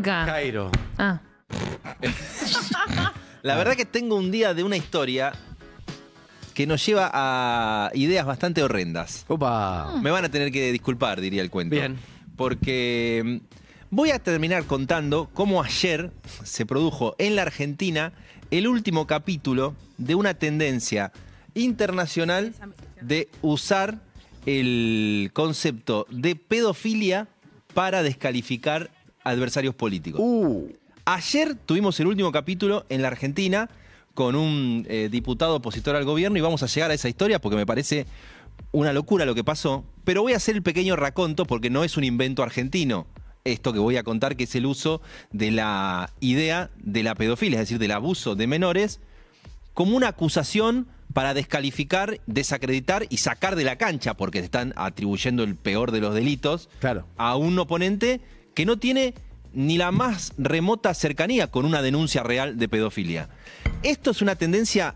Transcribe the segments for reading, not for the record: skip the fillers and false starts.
Blanca. Cairo. Ah. La verdad que tengo un día de una historia que nos lleva a ideas bastante horrendas. Opa. Me van a tener que disculpar, diría el cuento. Bien. Porque voy a terminar contando cómo ayer se produjo en la Argentina el último capítulo de una tendencia internacional de usar el concepto de pedofilia para descalificar adversarios políticos. Ayer tuvimos el último capítulo en la Argentina con un diputado opositor al gobierno y vamos a llegar a esa historia porque me parece una locura lo que pasó. Pero voy a hacer el pequeño raconto porque no es un invento argentino esto que voy a contar, que es el uso de la idea de la pedofilia, es decir, del abuso de menores, como una acusación para descalificar, desacreditar y sacar de la cancha, porque te están atribuyendo el peor de los delitos, Claro. a un oponente que no tiene ni la más remota cercanía con una denuncia real de pedofilia. Esto es una tendencia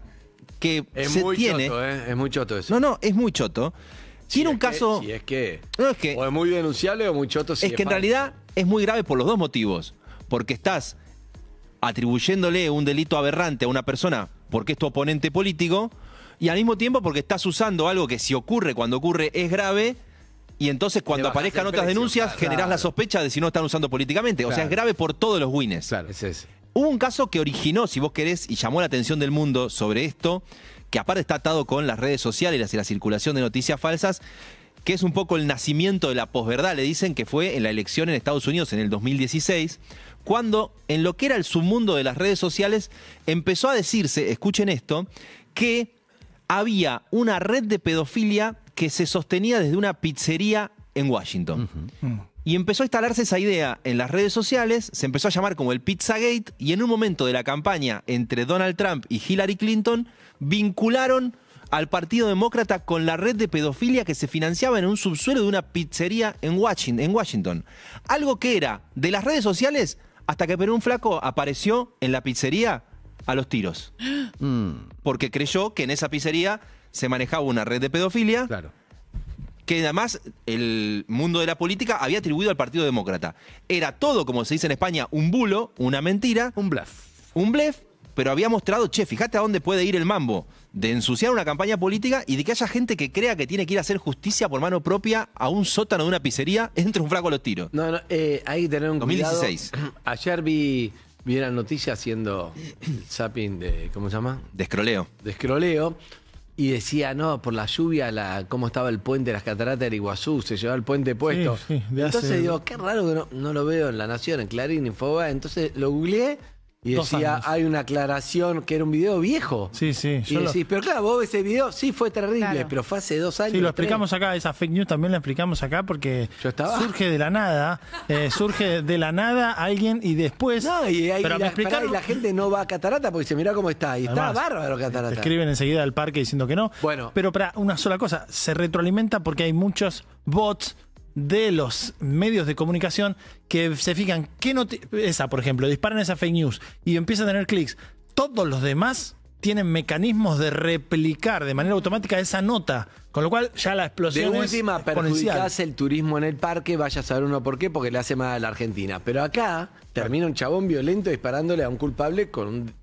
que Es se muy tiene... choto, ¿eh? Es muy choto eso. No, es muy choto. Tiene un caso... Si es que... No, es que... O es muy denunciable o muy choto si Es que en realidad es muy grave por los dos motivos. Porque estás atribuyéndole un delito aberrante a una persona porque es tu oponente político, y al mismo tiempo porque estás usando algo que si ocurre, cuando ocurre, es grave, y entonces cuando bajas aparezcan el otras precio, denuncias claro. generás la sospecha de si no están usando políticamente. O sea, es Claro. grave por todos los wines. Claro, es ese. Hubo un caso que originó, si vos querés, y llamó la atención del mundo sobre esto, que aparte está atado con las redes sociales y la circulación de noticias falsas, que es un poco el nacimiento de la posverdad, le dicen, que fue en la elección en Estados Unidos en el 2016, cuando en lo que era el submundo de las redes sociales empezó a decirse, escuchen esto, que había una red de pedofilia que se sostenía desde una pizzería en Washington. Y empezó a instalarse esa idea en las redes sociales, se empezó a llamar como el Pizzagate, y en un momento de la campaña entre Donald Trump y Hillary Clinton, vincularon al Partido Demócrata con la red de pedofilia que se financiaba en un subsuelo de una pizzería en Washington. Algo que era de las redes sociales hasta que Perú un Flaco apareció en la pizzería a los tiros. Porque creyó que en esa pizzería se manejaba una red de pedofilia. Claro. Que además el mundo de la política había atribuido al Partido Demócrata. Era todo, como se dice en España, un bulo, una mentira, Un bluff. un blef, pero había mostrado, che, fíjate a dónde puede ir el mambo, de ensuciar una campaña política y de que haya gente que crea que tiene que ir a hacer justicia por mano propia a un sótano de una pizzería, entre un flaco a los tiros. No, hay que tener un 2016. cuidado. Ayer vi una noticia haciendo el zapping de, ¿cómo se llama? De escroleo. De escroleo. Y decía, no, por la lluvia, cómo estaba el puente de las cataratas del Iguazú, se llevaba el puente puesto. Sí, de hace- Entonces digo, qué raro que no lo veo en La Nación, en Clarín, Infobae. Entonces lo googleé y 2 decía, años. hay una aclaración que era un video viejo. Sí, sí. Y decís, pero claro, vos ves ese video, sí fue terrible, Claro. pero fue hace 2 años. Sí, lo 3. explicamos acá, esa fake news también la explicamos acá porque Yo estaba. surge de la nada alguien y después... No, y, ahí, pero me explicaron... y la gente no va a Catarata porque se mira cómo está. Y está Además, bárbaro Catarata. Escriben enseguida al parque diciendo que no. Bueno. Pero para una sola cosa, se retroalimenta porque hay muchos bots de los medios de comunicación que se fijan qué esa, por ejemplo, disparan esa fake news y empiezan a tener clics. Todos los demás tienen mecanismos de replicar de manera automática esa nota, con lo cual ya la De explosión última, es exponencial. perjudicás el turismo en el parque, vaya a saber uno por qué, porque le hace mal a la Argentina. Pero acá termina un chabón violento disparándole a un culpable con un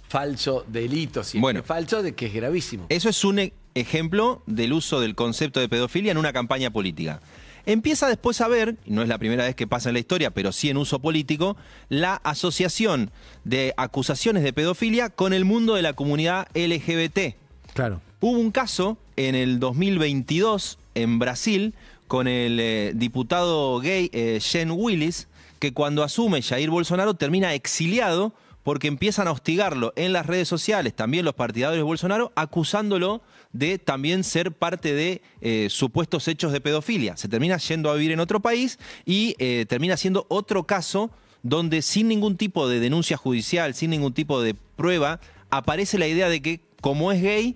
falso delito, si Bueno. es falso, de que es gravísimo. Eso es un ejemplo del uso del concepto de pedofilia en una campaña política. Empieza después a ver, y no es la primera vez que pasa en la historia, pero sí en uso político, la asociación de acusaciones de pedofilia con el mundo de la comunidad LGBT. Claro. Hubo un caso en el 2022 en Brasil con el diputado gay Jean Willis, que cuando asume Jair Bolsonaro termina exiliado porque empiezan a hostigarlo en las redes sociales, también los partidarios de Bolsonaro, acusándolo de también ser parte de supuestos hechos de pedofilia. Se termina yendo a vivir en otro país y termina siendo otro caso donde sin ningún tipo de denuncia judicial, sin ningún tipo de prueba, aparece la idea de que como es gay,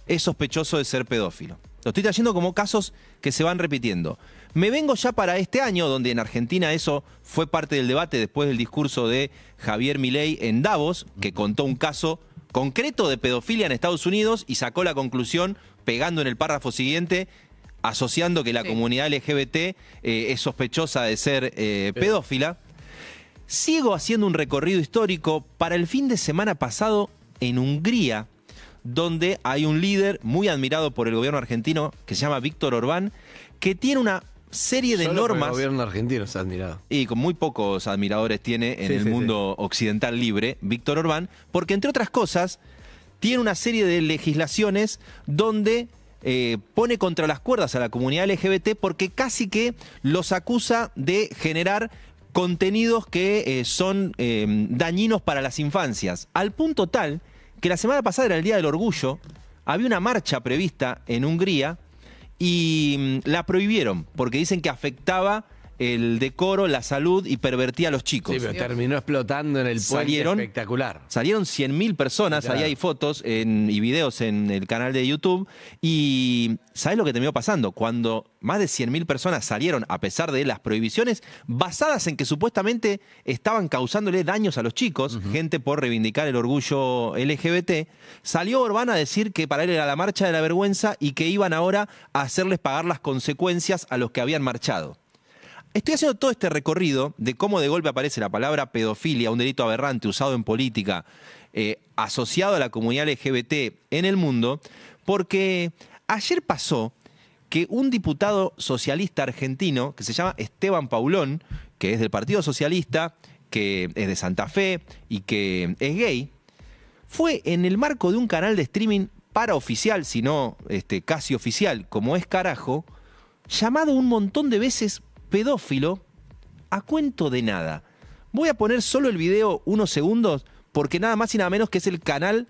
es sospechoso de ser pedófilo. Lo estoy trayendo como casos que se van repitiendo. Me vengo ya para este año, donde en Argentina eso fue parte del debate después del discurso de Javier Milei en Davos, que contó un caso concreto de pedofilia en Estados Unidos y sacó la conclusión, pegando en el párrafo siguiente, asociando que la comunidad LGBT es sospechosa de ser pedófila. Sigo haciendo un recorrido histórico para el fin de semana pasado en Hungría, donde hay un líder muy admirado por el gobierno argentino que se llama Víctor Orbán, que tiene una serie de Solo por normas. el gobierno argentino se ha admirado. Y con muy pocos admiradores tiene en el mundo occidental libre, Víctor Orbán, porque entre otras cosas tiene una serie de legislaciones donde pone contra las cuerdas a la comunidad LGBT porque casi que los acusa de generar contenidos que son dañinos para las infancias, al punto tal que la semana pasada era el Día del Orgullo, había una marcha prevista en Hungría y la prohibieron porque dicen que afectaba el decoro, la salud y pervertía a los chicos. Sí, pero terminó explotando en el puente espectacular. Salieron 100.000 personas, Claro. ahí hay fotos y videos en el canal de YouTube. Y ¿sabés lo que terminó pasando? Cuando más de 100.000 personas salieron a pesar de las prohibiciones, basadas en que supuestamente estaban causándole daños a los chicos, gente por reivindicar el orgullo LGBT, salió Orbán a decir que para él era la marcha de la vergüenza y que iban ahora a hacerles pagar las consecuencias a los que habían marchado. Estoy haciendo todo este recorrido de cómo de golpe aparece la palabra pedofilia, un delito aberrante usado en política, asociado a la comunidad LGBT en el mundo, porque ayer pasó que un diputado socialista argentino, que se llama Esteban Paulón, que es del Partido Socialista, que es de Santa Fe y que es gay, fue en el marco de un canal de streaming paraoficial, si no casi oficial, como es Carajo, llamado un montón de veces pedófilo a cuento de nada. Voy a poner solo el video unos segundos porque nada más y nada menos que es el canal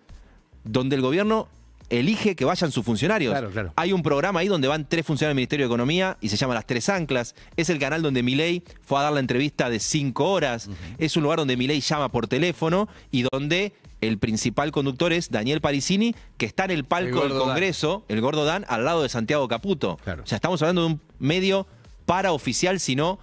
donde el gobierno elige que vayan sus funcionarios. Claro, claro. Hay un programa ahí donde van 3 funcionarios del Ministerio de Economía y se llama Las Tres Anclas. Es el canal donde Milei fue a dar la entrevista de 5 horas. Es un lugar donde Milei llama por teléfono y donde el principal conductor es Daniel Parisini, que está en el palco del Congreso, el Gordo Dan, al lado de Santiago Caputo. Claro. O sea, estamos hablando de un medio paraoficial, sino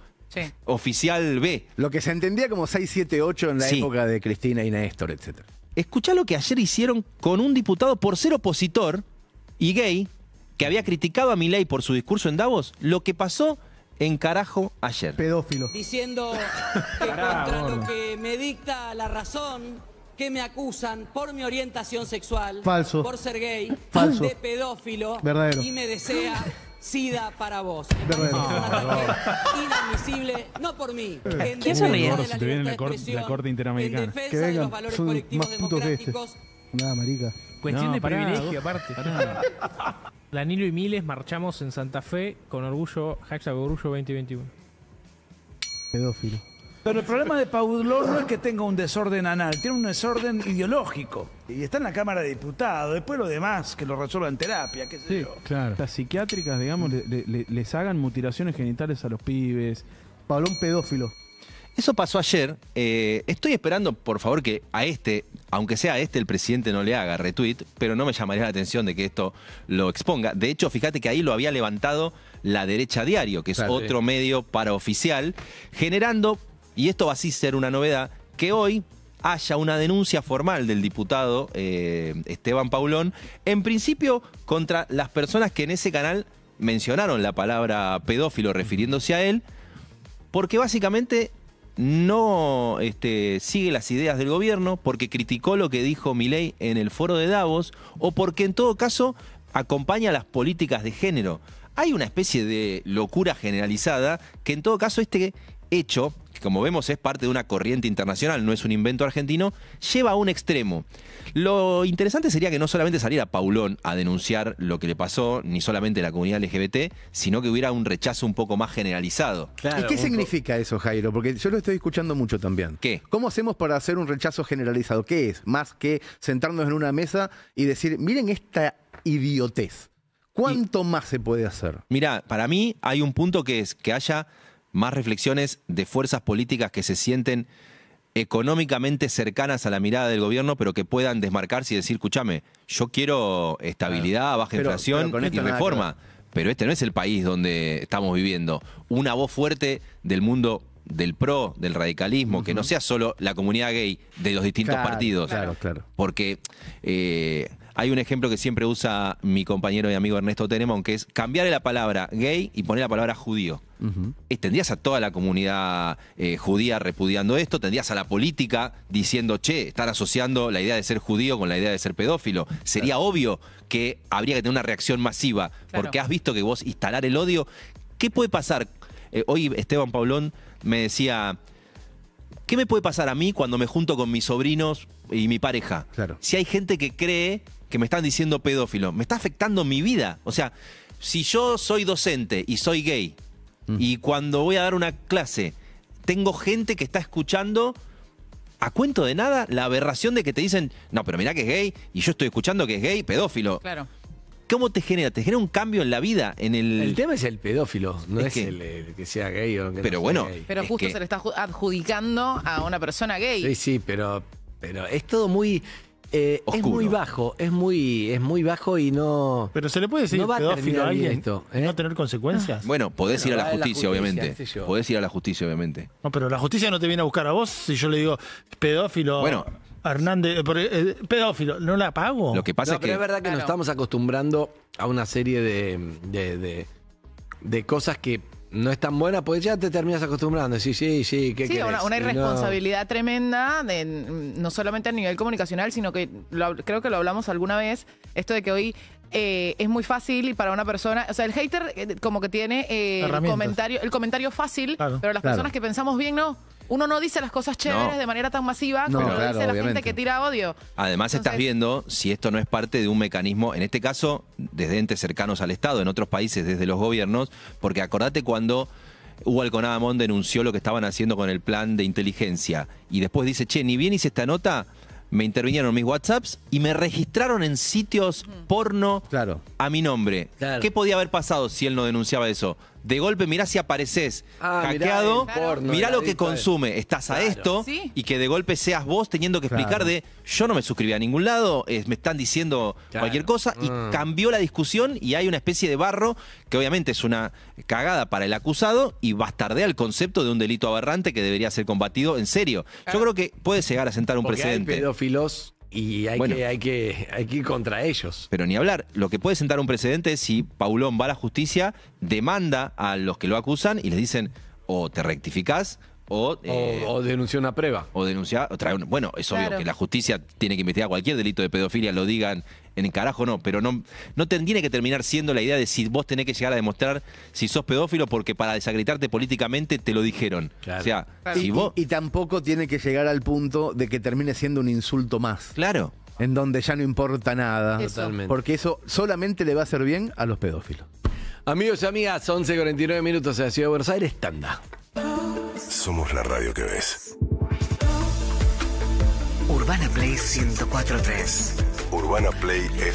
oficial B. Lo que se entendía como 678 en la Sí. época de Cristina y Néstor, etc. Escuchá lo que ayer hicieron con un diputado por ser opositor y gay, que había criticado a Milei por su discurso en Davos, lo que pasó en Carajo ayer. Pedófilo. Diciendo que contra lo que me dicta la razón, que me acusan por mi orientación sexual, Falso. por ser gay, Falso. de pedófilo, Verdadero. y me desea SIDA para vos. Verdadero. Es un ataque inadmisible, no por mí. En ¿Quién se ríe? defensa de Se te viene libertad la de Corte expresión, Interamericana. en defensa Que de vengan, los valores son colectivos más putos que este. democráticos. Nada, marica. Cuestión No, de pará, privilegio, vos- aparte. pará. Danilo y Miles marchamos en Santa Fe con orgullo, #orgullo 2021. Pedófilo. Pero el problema de Paulón no es que tenga un desorden anal, tiene un desorden ideológico. Y está en la Cámara de Diputados, después lo demás que lo resuelva en terapia, qué sé Sí, yo. claro. Las psiquiátricas, digamos, les hagan mutilaciones genitales a los pibes. Pablón pedófilo. Eso pasó ayer. Estoy esperando, por favor, que aunque sea el presidente no le haga retweet, pero no me llamaría la atención de que esto lo exponga. De hecho, fíjate que ahí lo había levantado La Derecha Diario, que es Claro, otro medio paraoficial, generando, y esto va a ser una novedad, que hoy haya una denuncia formal del diputado Esteban Paulón, en principio contra las personas que en ese canal mencionaron la palabra pedófilo refiriéndose a él, porque básicamente no sigue las ideas del gobierno, porque criticó lo que dijo Milei en el foro de Davos, o porque en todo caso acompaña las políticas de género. Hay una especie de locura generalizada que en todo caso este hecho, que como vemos es parte de una corriente internacional, no es un invento argentino, lleva a un extremo. Lo interesante sería que no solamente saliera Paulón a denunciar lo que le pasó, ni solamente la comunidad LGBT, sino que hubiera un rechazo un poco más generalizado. ¿Y qué significa eso, Jairo? Porque yo lo estoy escuchando mucho también. ¿Qué? ¿Cómo hacemos para hacer un rechazo generalizado? ¿Qué es? Más que sentarnos en una mesa y decir, miren esta idiotez. ¿Cuánto más se puede hacer? Mirá, para mí hay un punto que es que haya más reflexiones de fuerzas políticas que se sienten económicamente cercanas a la mirada del gobierno, pero que puedan desmarcarse y decir, escúchame, yo quiero estabilidad, baja Pero inflación con y esto nada reforma. que Pero este no es el país donde estamos viviendo. Una voz fuerte del mundo del PRO, del radicalismo, que no sea solo la comunidad gay de los distintos Claro, partidos. claro, claro. Porque hay un ejemplo que siempre usa mi compañero y amigo Ernesto Tenenbaum, que es cambiarle la palabra gay y poner la palabra judío. Tendrías a toda la comunidad judía repudiando esto, tendrías a la política diciendo, che, están asociando la idea de ser judío con la idea de ser pedófilo. Sería obvio que habría que tener una reacción masiva, porque has visto que vos instalar el odio. ¿Qué puede pasar? Hoy Esteban Paulón me decía, ¿qué me puede pasar a mí cuando me junto con mis sobrinos y mi pareja? Claro. Si hay gente que cree que me están diciendo pedófilo, me está afectando mi vida. O sea, si yo soy docente y soy gay, y cuando voy a dar una clase, tengo gente que está escuchando, a cuento de nada, la aberración de que te dicen, no, pero mirá que es gay, y yo estoy escuchando que es gay, pedófilo. Claro. ¿Cómo te genera? Te genera un cambio en la vida, en El tema es el pedófilo, no Es es que- el que sea gay o que Pero no bueno, sea gay. Pero Es justo que- se le está adjudicando a una persona gay. Sí, sí, pero es todo muy... es Oscuro. muy bajo, es muy bajo y no... Pero se le puede decir No va a pedófilo terminar a bien alguien esto, y no tener consecuencias. Bueno, podés Bueno, ir a va la a la justicia, justicia, obviamente. qué sé yo. Podés ir a la justicia, obviamente. No, pero la justicia no te viene a buscar a vos si yo le digo pedófilo. Bueno. Hernández, pedófilo, ¿no la pago? Lo que pasa No, es pero que... es verdad que nos Claro. estamos acostumbrando a una serie de cosas que no es tan buena, pues ya te terminas acostumbrando. Sí, ¿qué Sí, querés? una Y no- irresponsabilidad tremenda, no solamente a nivel comunicacional, sino que creo que lo hablamos alguna vez, esto de que hoy es muy fácil y para una persona, o sea, el hater como que tiene Herramientas. el comentario fácil, Claro. pero las Claro. personas que pensamos bien, no. Uno no dice las cosas chéveres No. de manera tan masiva No, como lo claro, dice la obviamente. gente que tira odio. Además Entonces- estás viendo si esto no es parte de un mecanismo, en este caso, desde entes cercanos al Estado, en otros países desde los gobiernos, porque acordate cuando Hugo Alconada-Amón denunció lo que estaban haciendo con el plan de inteligencia y después dice, che, ni bien hice esta nota, me intervinieron mis WhatsApps y me registraron en sitios porno Claro. a mi nombre. Claro. ¿Qué podía haber pasado si él no denunciaba eso? De golpe, mirá si apareces hackeado, mirá el porno, mirá el lo que adicto a consume, estás a Claro. esto, Sí. y que de golpe seas vos teniendo que explicar Claro. de yo no me suscribí a ningún lado, me están diciendo Claro. cualquier cosa, y cambió la discusión y hay una especie de barro que obviamente es una cagada para el acusado y bastardea el concepto de un delito aberrante que debería ser combatido en serio. Yo creo que puede llegar a sentar un Porque hay precedente. pedófilos y Bueno. hay que ir contra ellos. Pero ni hablar, lo que puede sentar un precedente es si Paulón va a la justicia, demanda a los que lo acusan y les dicen o te rectificás o denunció una prueba. o denunciar, o traer bueno, es obvio Claro. que la justicia tiene que investigar cualquier delito de pedofilia, lo digan en carajo no, pero no tiene que terminar siendo la idea de si vos tenés que llegar a demostrar si sos pedófilo porque para desacreditarte políticamente te lo dijeron. Claro. O sea, Claro. si vos... Y tampoco tiene que llegar al punto de que termine siendo un insulto más, Claro. en donde ya no importa nada. Eso. Totalmente. Porque eso solamente le va a hacer bien a los pedófilos. Amigos y amigas, 11:49 minutos en la Ciudad de Buenos Aires, tanda. Somos la radio que ves. Urbana Play 104.3. Urbana Play